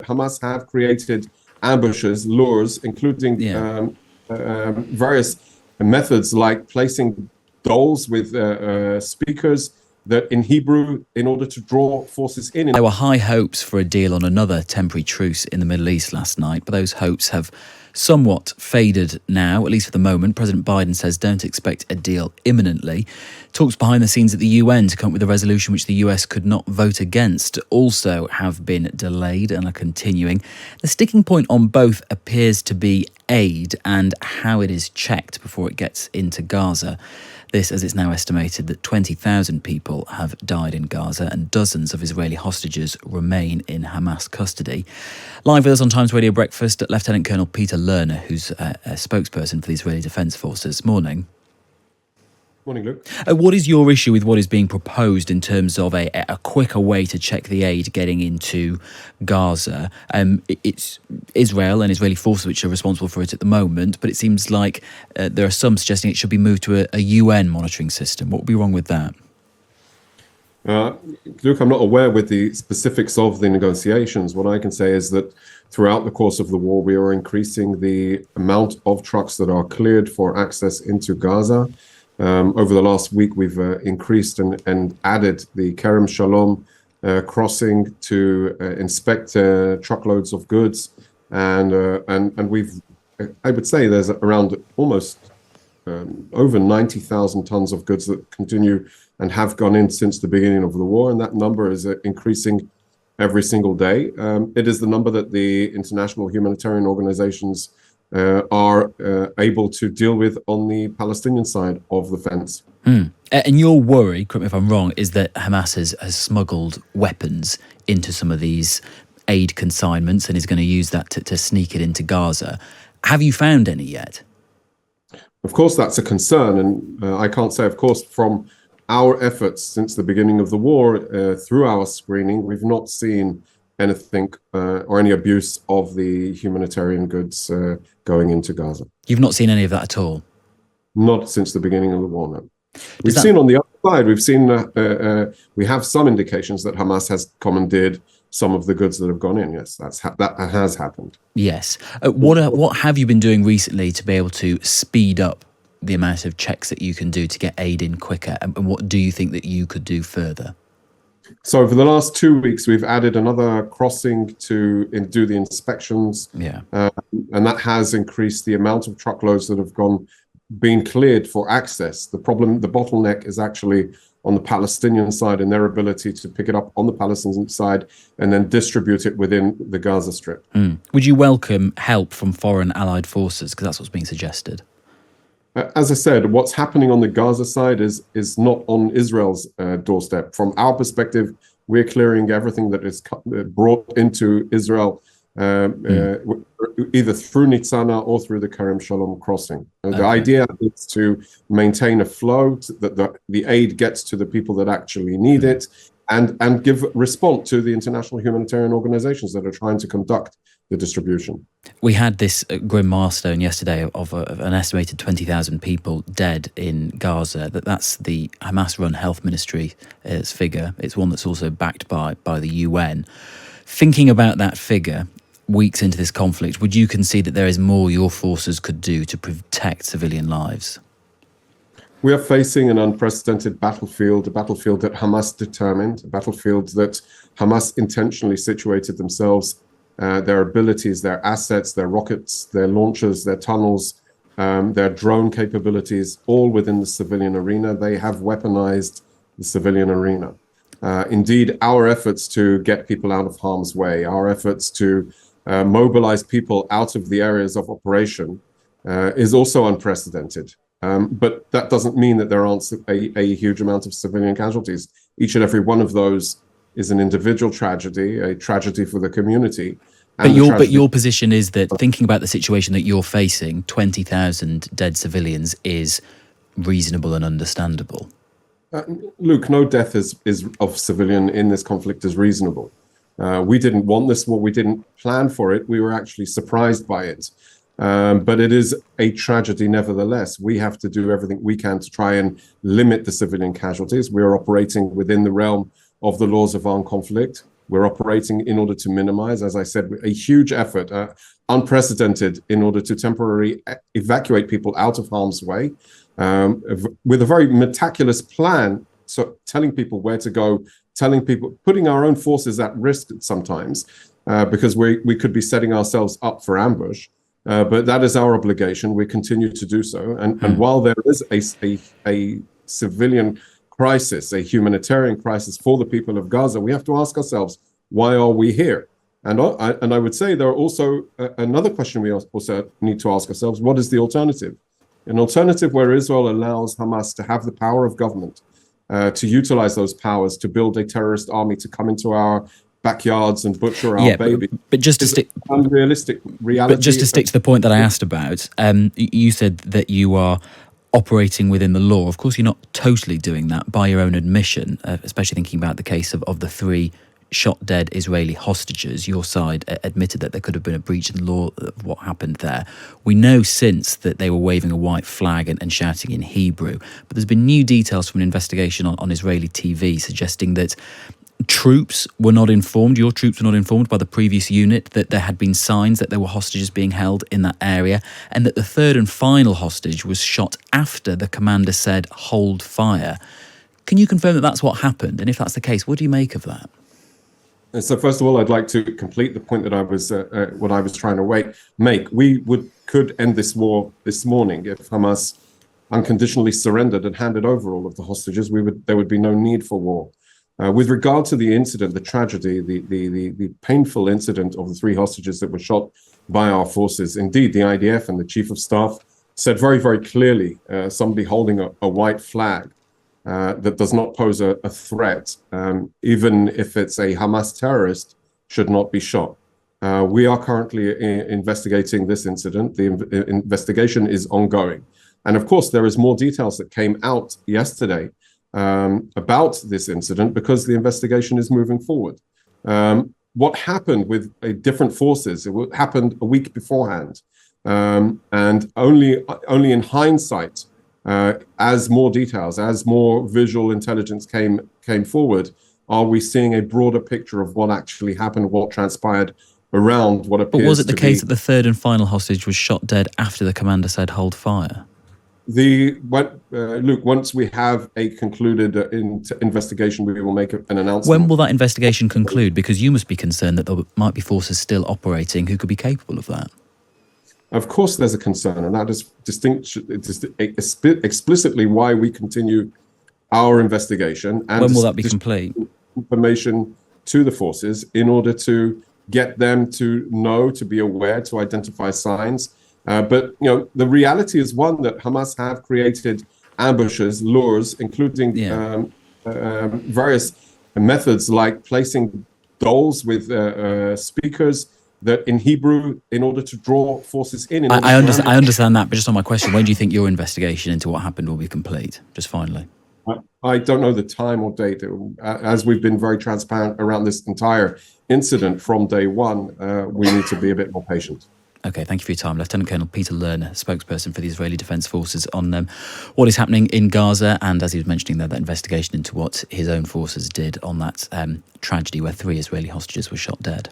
Hamas have created ambushes, lures, including various methods like placing dolls with speakers that in Hebrew in order to draw forces in. There were high hopes for a deal on another temporary truce in the Middle East last night, but those hopes have somewhat faded now, at least for the moment. President Biden says don't expect a deal imminently. Talks behind the scenes at the UN to come up with a resolution which the US could not vote against also have been delayed and are continuing. The sticking point on both appears to be aid and how it is checked before it gets into Gaza. This, as it's now estimated that 20,000 people have died in Gaza and dozens of Israeli hostages remain in Hamas custody. Live with us on Times Radio Breakfast, Lt Col Peter Lerner, who's a spokesperson for the Israeli Defence Forces. Morning. Morning, Luke. What is your issue with what is being proposed in terms of a quicker way to check the aid getting into Gaza? It's Israel and Israeli forces which are responsible for it at the moment, but it seems like there are some suggesting it should be moved to a UN monitoring system. What would be wrong with that? Luke, I'm not aware with the specifics of the negotiations. What I can say is that throughout the course of the war, we are increasing the amount of trucks that are cleared for access into Gaza. Over the last week, we've increased and added the Kerem Shalom crossing to inspect truckloads of goods, and we've, I would say, there's around almost over 90,000 tons of goods that continue and have gone in since the beginning of the war, and that number is increasing every single day. It is the number that the international humanitarian organizations are able to deal with on the Palestinian side of the fence. And your worry, correct me if I'm wrong, is that Hamas has smuggled weapons into some of these aid consignments and is going to use that to sneak it into Gaza. Have you found any yet? Of course, that's a concern. And I can't say, of course, from our efforts since the beginning of the war, through our screening, we've not seen anything or any abuse of the humanitarian goods going into Gaza. You've not seen any of that at all? Not since the beginning of the war, no. We've seen on the other side, we have some indications that Hamas has commandeered some of the goods that have gone in. Yes, that has happened. Yes. What have you been doing recently to be able to speed up the amount of checks that you can do to get aid in quicker? And what do you think that you could do further? So over the last 2 weeks, we've added another crossing to do the inspections. And that has increased the amount of truckloads that have been cleared for access. The bottleneck is actually on the Palestinian side and their ability to pick it up on the Palestinian side and then distribute it within the Gaza Strip. Would you welcome help from foreign allied forces? Because that's what's being suggested. As I said, what's happening on the Gaza side is not on Israel's doorstep. From our perspective, we're clearing everything that is brought into Israel, either through Nitzana or through the Kerem Shalom crossing. The idea is to maintain a flow, that the aid gets to the people that actually need it, and give response to the international humanitarian organizations that are trying to conduct the distribution. We had this grim milestone yesterday of an estimated 20,000 people dead in Gaza. That's the Hamas-run health ministry's figure. It's one that's also backed by the UN. Thinking about that figure, weeks into this conflict, would you concede that there is more your forces could do to protect civilian lives? We are facing an unprecedented battlefield, a battlefield that Hamas determined, a battlefield that Hamas intentionally situated themselves, their abilities, their assets, their rockets, their launchers, their tunnels, their drone capabilities, all within the civilian arena. They have weaponized the civilian arena. Indeed, our efforts to get people out of harm's way, our efforts to mobilize people out of the areas of operation is also unprecedented. But that doesn't mean that there aren't a huge amount of civilian casualties. Each and every one of those is an individual tragedy, a tragedy for the community. But your position is that, thinking about the situation that you're facing, 20,000 dead civilians is reasonable and understandable. Luke, no death of civilian in this conflict is reasonable. We didn't want this war. We didn't plan for it. We were actually surprised by it. But it is a tragedy nevertheless. We have to do everything we can to try and limit the civilian casualties. We are operating within the realm of the laws of armed conflict. We're operating in order to minimize, as I said, a huge effort, unprecedented, in order to temporarily evacuate people out of harm's way, with a very meticulous plan. So telling people where to go, telling people, putting our own forces at risk sometimes, because we could be setting ourselves up for ambush. But that is our obligation. We continue to do so. And while there is a civilian crisis, a humanitarian crisis for the people of Gaza, we have to ask ourselves, why are we here? And I would say there are also another question we also need to ask ourselves: what is the alternative? An alternative where Israel allows Hamas to have the power of government, to utilize those powers to build a terrorist army to come into our backyards and butcher our baby. But just to stick, unrealistic reality. But just to stick to the point that I asked about, you said that you are operating within the law. Of course, you're not totally doing that by your own admission, especially thinking about the case of the 3 shot dead Israeli hostages. Your side admitted that there could have been a breach in the law of what happened there. We know since that they were waving a white flag and shouting in Hebrew, but there's been new details from an investigation on Israeli TV suggesting that troops were not informed, your troops were not informed by the previous unit that there had been signs that there were hostages being held in that area, and that the 3rd and final hostage was shot after the commander said, "Hold fire." Can you confirm that that's what happened? And if that's the case, what do you make of that? And so, first of all, I'd like to complete the point that I was what I was trying to make. We could end this war this morning if Hamas unconditionally surrendered and handed over all of the hostages. There would be no need for war. With regard to the incident, the tragedy, the painful incident of the 3 hostages that were shot by our forces, indeed, the IDF and the chief of staff said very, very clearly, somebody holding a white flag that does not pose a threat, even if it's a Hamas terrorist, should not be shot. We are currently investigating this incident. The investigation is ongoing. And of course, there is more details that came out yesterday about this incident because the investigation is moving forward. What happened with different forces, it happened a week beforehand. And only in hindsight, as more details, as more visual intelligence came forward, are we seeing a broader picture of what actually happened, what transpired around what appears to be... But was it the case that the 3rd and final hostage was shot dead after the commander said, "Hold fire"? Luke, once we have a concluded investigation, we will make an announcement. When will that investigation conclude? Because you must be concerned that there might be forces still operating who could be capable of that. Of course, there's a concern, and that is explicitly why we continue our investigation. And when will that be complete? Information to the forces in order to get them to know, to be aware, to identify signs. But the reality is one that Hamas have created ambushes, lures, including various methods like placing dolls with speakers that in Hebrew in order to draw forces in. I understand that, but just on my question, when do you think your investigation into what happened will be complete? Just finally. I don't know the time or date. As we've been very transparent around this entire incident from day one, we need to be a bit more patient. Okay, thank you for your time. Lieutenant Colonel Peter Lerner, spokesperson for the Israeli Defence Forces, on what is happening in Gaza, and as he was mentioning there, that investigation into what his own forces did on that tragedy where 3 Israeli hostages were shot dead.